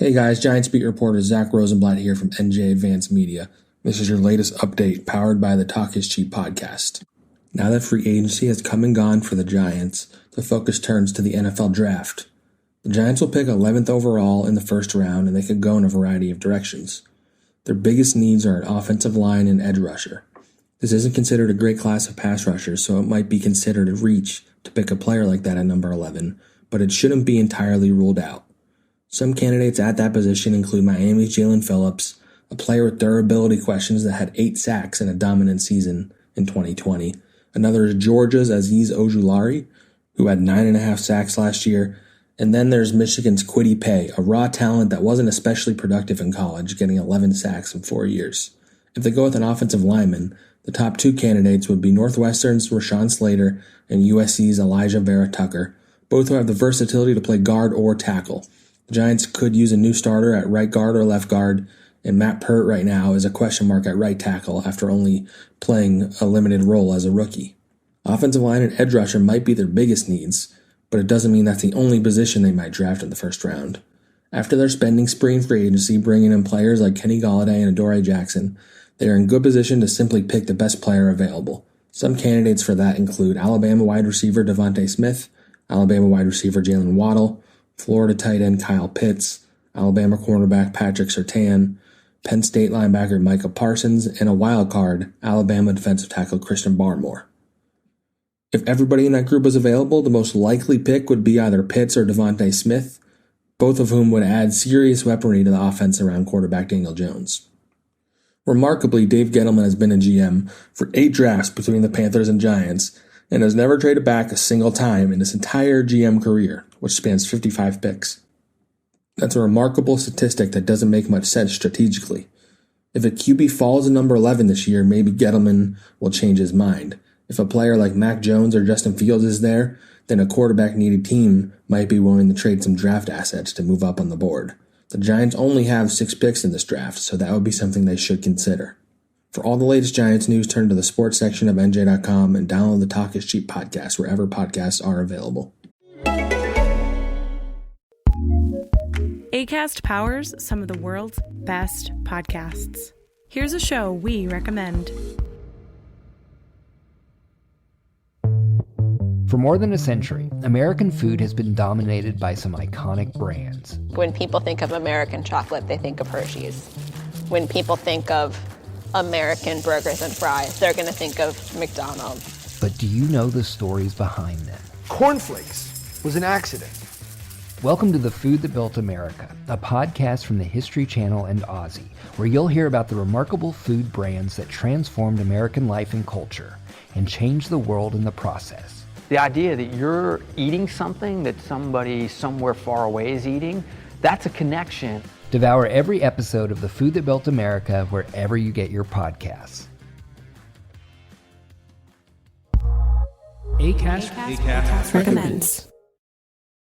Hey guys, Giants beat reporter Zach Rosenblatt here from NJ Advanced Media. This is your latest update powered by the Talk is Cheap podcast. Now that free agency has come and gone for the Giants, the focus turns to the NFL draft. The Giants will pick 11th overall in the first round, and they could go in a variety of directions. Their biggest needs are an offensive line and edge rusher. This isn't considered a great class of pass rushers, so it might be considered a reach to pick a player like that at number 11, but it shouldn't be entirely ruled out. Some candidates at that position include Miami's Jalen Phillips, a player with durability questions that had 8 sacks in a dominant season in 2020. Another is Georgia's Azeez Ojulari, who had 9.5 sacks last year. And then there's Michigan's Kwity Paye, a raw talent that wasn't especially productive in college, getting 11 sacks in 4 years. If they go with an offensive lineman, the top 2 candidates would be Northwestern's Rashawn Slater and USC's Elijah Vera Tucker, both who have the versatility to play guard or tackle. The Giants could use a new starter at right guard or left guard, and Matt Pert right now is a question mark at right tackle after only playing a limited role as a rookie. Offensive line and edge rusher might be their biggest needs, but it doesn't mean that's the only position they might draft in the first round. After their spending spree in free agency, bringing in players like Kenny Golladay and Adoree Jackson, they are in good position to simply pick the best player available. Some candidates for that include Alabama wide receiver Devontae Smith, Alabama wide receiver Jalen Waddle, Florida tight end Kyle Pitts, Alabama cornerback Patrick Surtain, Penn State linebacker Micah Parsons, and a wild card, Alabama defensive tackle Christian Barmore. If everybody in that group is available, the most likely pick would be either Pitts or Devontae Smith, both of whom would add serious weaponry to the offense around quarterback Daniel Jones. Remarkably, Dave Gettleman has been a GM for 8 drafts between the Panthers and Giants, and has never traded back a single time in his entire GM career, which spans 55 picks. That's a remarkable statistic that doesn't make much sense strategically. If a QB falls to number 11 this year, maybe Gettleman will change his mind. If a player like Mac Jones or Justin Fields is there, then a quarterback-needed team might be willing to trade some draft assets to move up on the board. The Giants only have 6 picks in this draft, so that would be something they should consider. For all the latest Giants news, turn to the sports section of NJ.com and download the Talk is Cheap podcast wherever podcasts are available. Acast powers some of the world's best podcasts. Here's a show we recommend. For more than a century, American food has been dominated by some iconic brands. When people think of American chocolate, they think of Hershey's. When people think of American burgers and fries, they're going to think of McDonald's. But do you know the stories behind them? Cornflakes was an accident. Welcome to The Food That Built America, a podcast from the History Channel and Aussie, where you'll hear about the remarkable food brands that transformed American life and culture and changed the world in the process. The idea that you're eating something that somebody somewhere far away is eating, that's a connection. Devour every episode of The Food That Built America wherever you get your podcasts. Acast recommends.